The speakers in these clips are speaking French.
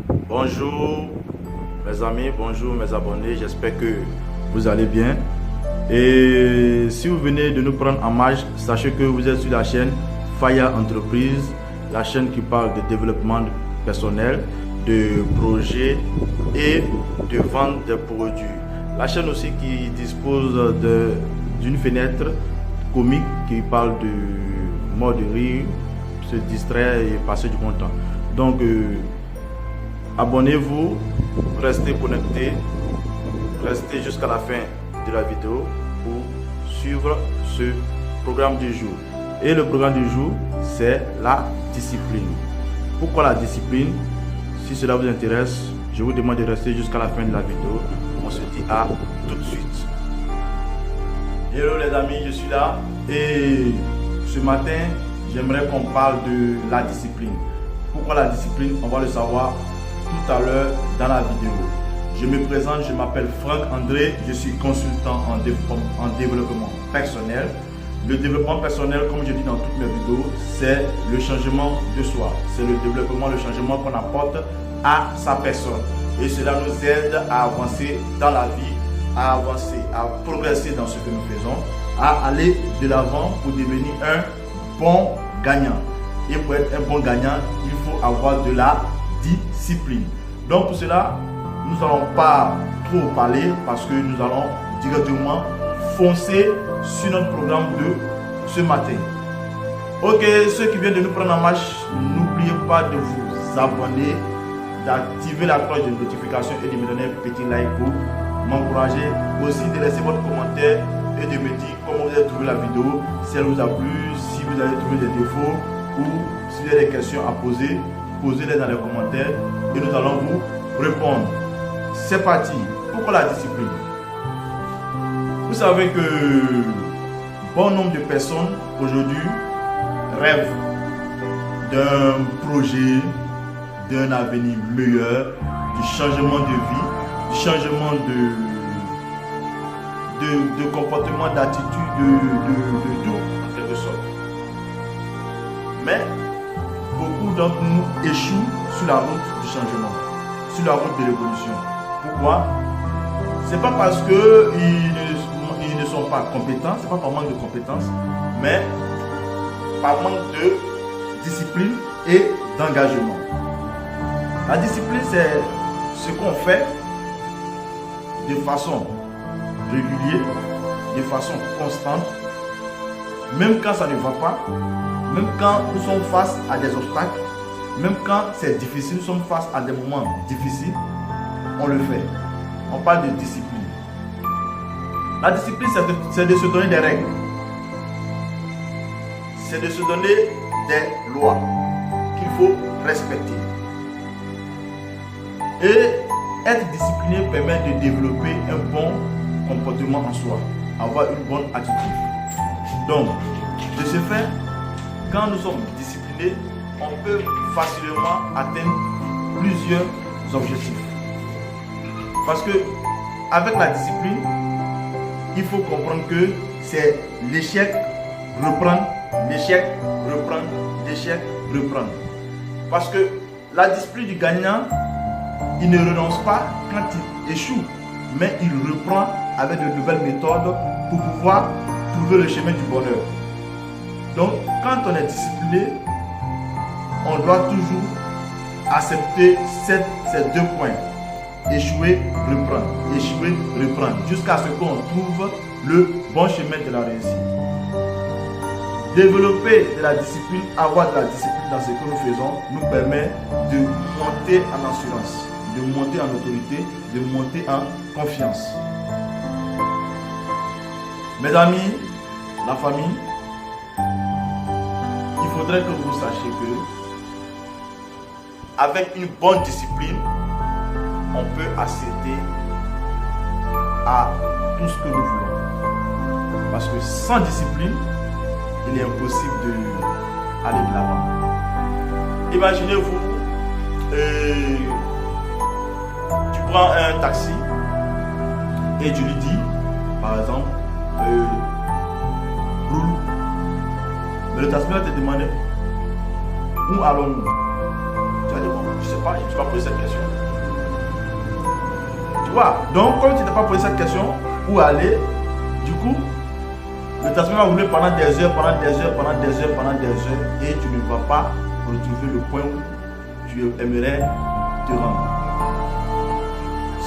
Bonjour mes amis, bonjour mes abonnés, j'espère que vous allez bien. Et si vous venez de nous prendre en marche, sachez que vous êtes sur la chaîne Faya Entreprise, la chaîne qui parle de développement personnel, de projets et de vente de produits. La chaîne aussi qui dispose d'une fenêtre comique qui parle de mode de rire, se distraire et passer du bon temps. Donc abonnez-vous, restez connectés, restez jusqu'à la fin de la vidéo pour suivre ce programme du jour. Et le programme du jour, c'est la discipline. Pourquoi la discipline? Si cela vous intéresse, je vous demande de rester jusqu'à la fin de la vidéo. On se dit à tout de suite. Hello les amis, je suis là et ce matin, j'aimerais qu'on parle de la discipline. Pourquoi la discipline? On va le savoir tout à l'heure dans la vidéo. Je me présente, je m'appelle Franck André, je suis consultant en développement personnel. Le développement personnel, comme je dis dans toutes mes vidéos, c'est le changement de soi. C'est le développement, le changement qu'on apporte à sa personne. Et cela nous aide à avancer dans la vie, à avancer, à progresser dans ce que nous faisons, à aller de l'avant pour devenir un bon gagnant. Et pour être un bon gagnant, il faut avoir de la discipline. Donc pour cela, nous n'allons pas trop parler parce que nous allons directement foncer sur notre programme de ce matin. Ok, ceux qui viennent de nous prendre en marche, n'oubliez pas de vous abonner, d'activer la cloche de notification et de me donner un petit like pour m'encourager. Aussi de laisser votre commentaire et de me dire comment vous avez trouvé la vidéo, si elle vous a plu, si vous avez trouvé des défauts ou si vous avez des questions à poser, posez-les dans les commentaires et nous allons vous répondre. C'est parti. Pourquoi la discipline? Vous savez que bon nombre de personnes aujourd'hui rêvent d'un projet, d'un avenir meilleur, du changement de vie, du changement de comportement, d'attitude, de tout en quelque sorte. Mais beaucoup d'entre nous échouent sur la route du changement, sur la route de l'évolution. Pourquoi? C'est pas parce qu'ils ne sont pas compétents, c'est pas par manque de compétences, mais par manque de discipline et d'engagement. La discipline, c'est ce qu'on fait de façon régulière, de façon constante, même quand ça ne va pas, même quand nous sommes face à des obstacles, même quand c'est difficile, nous sommes face à des moments difficiles, on le fait. On parle de discipline. La discipline, c'est de se donner des règles. C'est de se donner des lois qu'il faut respecter. Et être discipliné permet de développer un bon comportement en soi, avoir une bonne attitude. Donc, de ce fait, quand nous sommes disciplinés, on peut facilement atteindre plusieurs objectifs. Parce que avec la discipline, il faut comprendre que c'est l'échec, reprendre, l'échec, reprendre, l'échec, reprendre. Parce que la discipline du gagnant, il ne renonce pas quand il échoue, mais il reprend avec de nouvelles méthodes pour pouvoir trouver le chemin du bonheur. Donc, quand on est discipliné, on doit toujours accepter ces deux points. Échouer, reprendre, échouer, reprendre, jusqu'à ce qu'on trouve le bon chemin de la réussite. Développer de la discipline, avoir de la discipline dans ce que nous faisons, nous permet de monter en assurance, de monter en autorité, de monter en confiance. Mes amis, la famille, il faudrait que vous sachiez que avec une bonne discipline, on peut accéder à tout ce que nous voulons. Parce que sans discipline, il est impossible d'aller de l'avant. Imaginez-vous, tu prends un taxi et tu lui dis, par exemple, roule. Mais le taxi va te demander, où allons-nous? Tu vas dire, bon, Je ne sais pas, je ne me suis pas posé cette question. Tu vois, donc comme tu n'as pas posé cette question, où aller, du coup, le transfert va rouler pendant des heures, et tu ne vas pas retrouver le point où tu aimerais te rendre.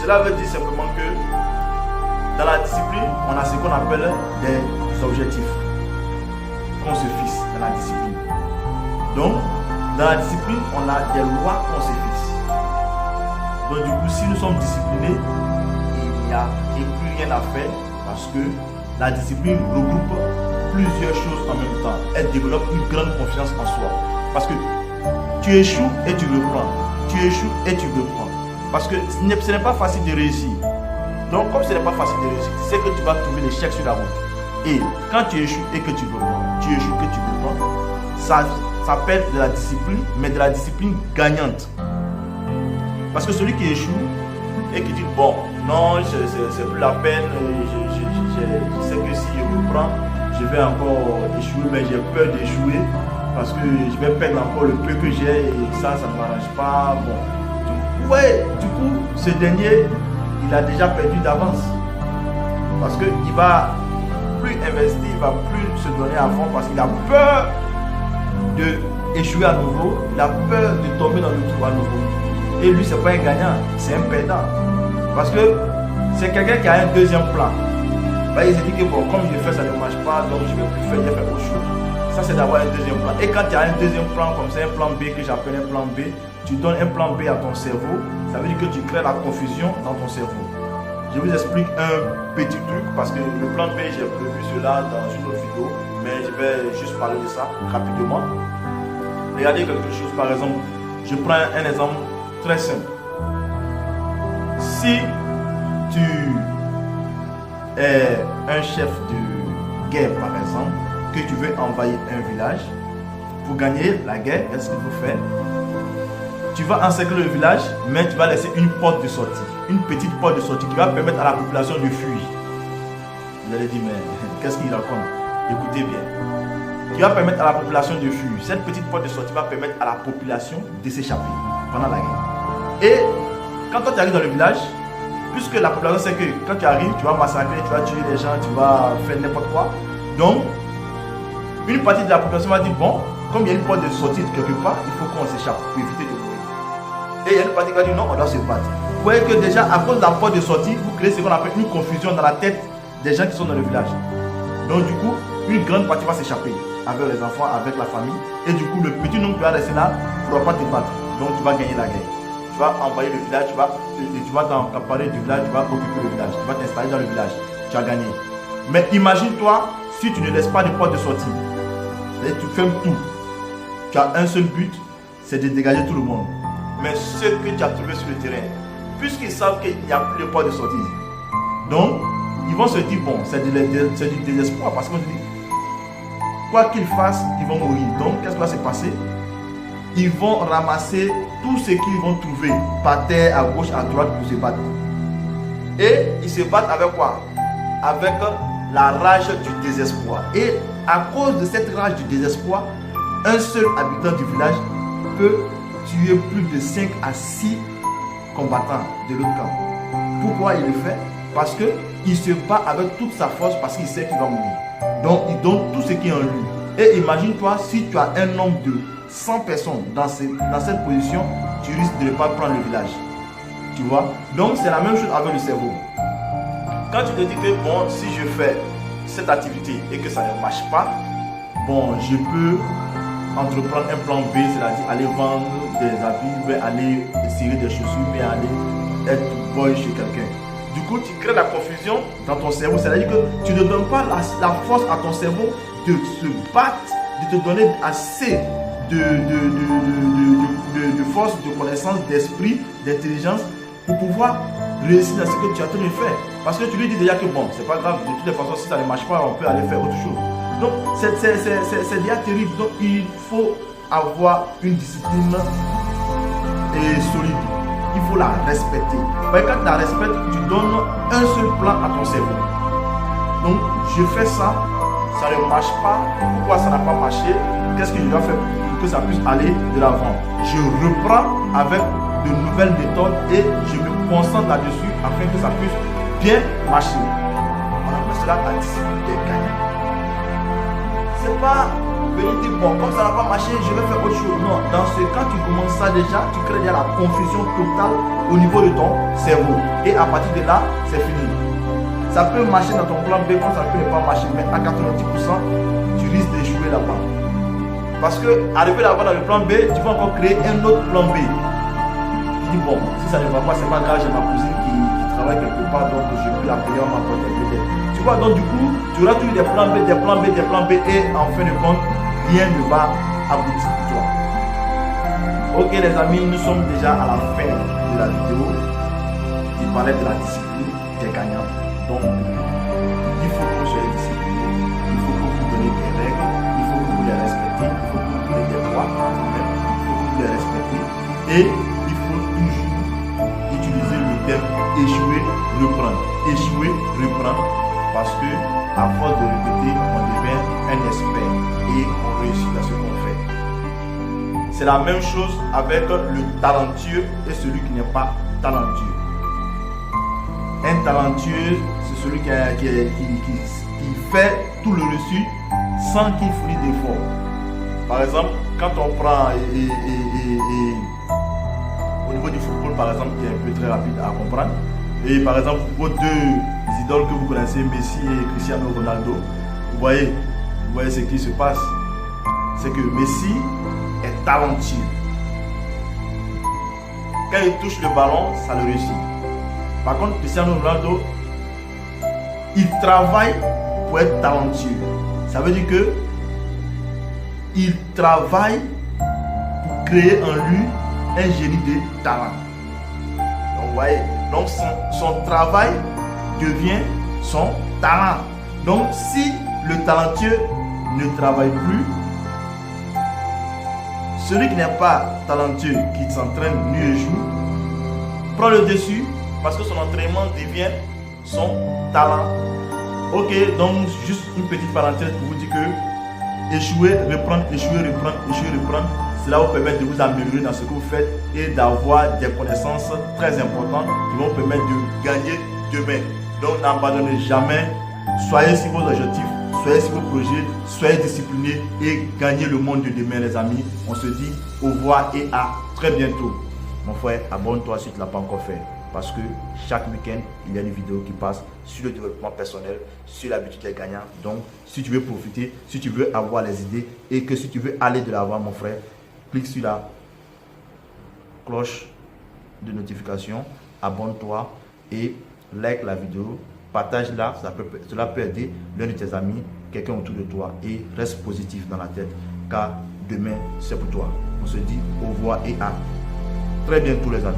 Cela veut dire simplement que dans la discipline, on a ce qu'on appelle des objectifs qu'on se fixe dans la discipline. Donc, dans la discipline, on a des lois qu'on se fixe. Donc, du coup, si nous sommes disciplinés, il n'y a plus rien à faire parce que la discipline regroupe plusieurs choses en même temps. Elle développe une grande confiance en soi. Parce que tu échoues et tu reprends. Tu échoues et tu reprends. Parce que ce n'est pas facile de réussir. Donc, comme ce n'est pas facile de réussir, c'est que tu vas trouver l'échec sur la route. Et quand tu échoues et que tu reprends, tu échoues et que tu reprends, ça s'appelle de la discipline, mais de la discipline gagnante. Parce que celui qui échoue et qui dit bon, non, c'est plus la peine, je sais que si je reprends, je vais encore échouer, mais j'ai peur d'échouer parce que je vais perdre encore le peu que j'ai et ça ne m'arrange pas. Bon. Ouais, du coup, ce dernier, il a déjà perdu d'avance parce qu'il ne va plus investir, il ne va plus se donner à fond parce qu'il a peur d'échouer à nouveau, il a peur de tomber dans le trou à nouveau. Et lui, ce n'est pas un gagnant, c'est un perdant. Parce que c'est quelqu'un qui a un deuxième plan. Bah, il s'est dit que bon, comme je fais, ça ne marche pas, donc je ne vais plus faire, je vais faire autre chose. Ça, c'est d'avoir un deuxième plan. Et quand tu as un deuxième plan, comme c'est un plan B que j'appelle un plan B, tu donnes un plan B à ton cerveau, ça veut dire que tu crées la confusion dans ton cerveau. Je vous explique un petit truc parce que le plan B, j'ai prévu cela dans une autre vidéo, mais je vais juste parler de ça rapidement. Regardez quelque chose, par exemple, je prends un exemple très simple. Si tu es un chef de guerre, par exemple, que tu veux envahir un village, pour gagner la guerre, qu'est-ce qu'il faut faire? Tu vas encercler le village, mais tu vas laisser une porte de sortie, une petite porte de sortie qui va permettre à la population de fuir. Vous allez dire, mais qu'est-ce qu'il raconte? Écoutez bien. Qui va permettre à la population de fuir. Cette petite porte de sortie va permettre à la population de s'échapper pendant la guerre. Et quand toi tu arrives dans le village, puisque la population sait que quand tu arrives, tu vas massacrer, tu vas tuer les gens, tu vas faire n'importe quoi. Donc, une partie de la population va dire, bon, comme il y a une porte de sortie quelque part, il faut qu'on s'échappe pour éviter de mourir. Et il y a une partie qui va dire, non, on doit se battre. Vous voyez que déjà, à cause de la porte de sortie, vous créez ce qu'on appelle une confusion dans la tête des gens qui sont dans le village. Donc, du coup, une grande partie va s'échapper avec les enfants, avec la famille. Et du coup, le petit nombre qui va rester là ne pourra pas te battre. Donc, tu vas gagner la guerre. Tu vas envahir le village, tu vas t'emparer du village, tu vas occuper le village, tu vas t'installer dans le village. Tu as gagné. Mais imagine-toi si tu ne laisses pas de porte de sortie. Et tu fermes tout. Tu as un seul but, c'est de dégager tout le monde. Mais ce que tu as trouvé sur le terrain, puisqu'ils savent qu'il n'y a plus de porte de sortie, donc ils vont se dire, bon, c'est du désespoir parce qu'on se dit, quoi qu'ils fassent, ils vont mourir. Donc, qu'est-ce qui va se passer? Ils vont ramasser tout ce qu'ils vont trouver par terre, à gauche, à droite pour se battre. Et ils se battent avec quoi? Avec la rage du désespoir. Et à cause de cette rage du désespoir, un seul habitant du village peut tuer plus de 5 à 6 combattants de l'autre camp. Pourquoi il le fait? Parce qu'il se bat avec toute sa force parce qu'il sait qu'il va mourir. Donc il donne tout ce qui est en lui. Et imagine-toi si tu as un nombre de 100 personnes dans cette position, tu risques de ne pas prendre le village. Tu vois? Donc c'est la même chose avec le cerveau. Quand tu te dis que bon, si je fais cette activité et que ça ne marche pas, bon, je peux entreprendre un plan B, c'est-à-dire aller vendre des habits, aller essayer des chaussures, mais aller être boy chez quelqu'un. Du coup, tu crées la confusion dans ton cerveau, c'est-à-dire que tu ne donnes pas la force à ton cerveau de se battre, de te donner assez de force, de connaissance, d'esprit, d'intelligence pour pouvoir réussir dans ce que tu es en train de faire. Parce que tu lui dis déjà que bon, c'est pas grave, de toutes les façons, si ça ne marche pas, on peut aller faire autre chose. Donc, c'est déjà terrible. Donc, il faut avoir une discipline solide. Il faut la respecter. Mais quand tu la respectes, tu donnes un seul plan à ton cerveau. Donc, je fais ça, ça ne marche pas, pourquoi ça n'a pas marché, qu'est-ce que je dois faire pour que ça puisse aller de l'avant. Je reprends avec de nouvelles méthodes et je me concentre là-dessus afin que ça puisse bien marcher. On appelle cela la discipline des gagnants. C'est pas venir dire bon, comme ça n'a pas marché, je vais faire autre chose. Non, dans ce cas, tu commences ça déjà, tu crées déjà la confusion totale au niveau de ton cerveau. Et à partir de là, c'est fini. Ça peut marcher dans ton plan B, comme ça peut ne pas marcher, mais à 90%, tu risques d'échouer là-bas. Parce que, arrivé là-bas dans le plan B, tu vas encore créer un autre plan B. Tu dis bon, si ça ne va pas, c'est pas grave, j'ai ma cousine qui travaille quelque part, donc je peux l'appeler, on m'apporte peut-être. Tu vois, donc du coup, tu auras toujours des plans B, des plans B, des plans B, et en fin de compte, rien ne va aboutir pour toi. Ok les amis, nous sommes déjà à la fin de la vidéo. Il parlait de la discipline des gagnants. Donc, il faut que vous soyez disciplinés, il faut que vous donniez des règles, il faut que vous les respectez, il faut que vous donnez des droits à vous-même, il faut que vous les respectez. Et il faut toujours utiliser le terme échouer, reprendre. Échouer, reprendre. Parce que, à force de répéter, on devient un expert et on réussit dans ce qu'on fait. C'est la même chose avec le talentueux et celui qui n'est pas talentueux. Un talentueux, c'est celui qui fait tout le reçu sans qu'il fournisse d'efforts. Par exemple, quand on prend au niveau du football, par exemple, qui est un peu très rapide à comprendre, et par exemple, vos deux idoles que vous connaissez, Messi et Cristiano Ronaldo, vous voyez ce qui se passe. C'est que Messi est talentueux. Quand il touche le ballon, ça le réussit. Par contre, Cristiano Ronaldo, il travaille pour être talentueux. Ça veut dire que il travaille pour créer en lui un génie de talent. Donc, vous voyez, donc son travail devient son talent. Donc, si le talentueux ne travaille plus, celui qui n'est pas talentueux, qui s'entraîne nuit et jour, prend le dessus parce que son entraînement devient son talent. Ok, donc juste une petite parenthèse pour vous dire que échouer, reprendre, échouer, reprendre, échouer, reprendre, cela vous permet de vous améliorer dans ce que vous faites et d'avoir des connaissances très importantes qui vont vous permettre de gagner demain. Donc n'abandonnez jamais, soyez sur vos objectifs, soyez sur vos projets, soyez disciplinés et gagnez le monde de demain les amis. On se dit au revoir et à très bientôt. Mon frère, abonne-toi si tu ne l'as pas encore fait. Parce que chaque week-end, il y a une vidéo qui passe sur le développement personnel, sur l'habitude des gagnants. Donc, si tu veux profiter, si tu veux avoir les idées et que si tu veux aller de l'avant, mon frère, clique sur la cloche de notification, abonne-toi et like la vidéo, partage-la, cela peut aider l'un de tes amis, quelqu'un autour de toi et reste positif dans la tête car demain, c'est pour toi. On se dit au revoir et à très bientôt les amis.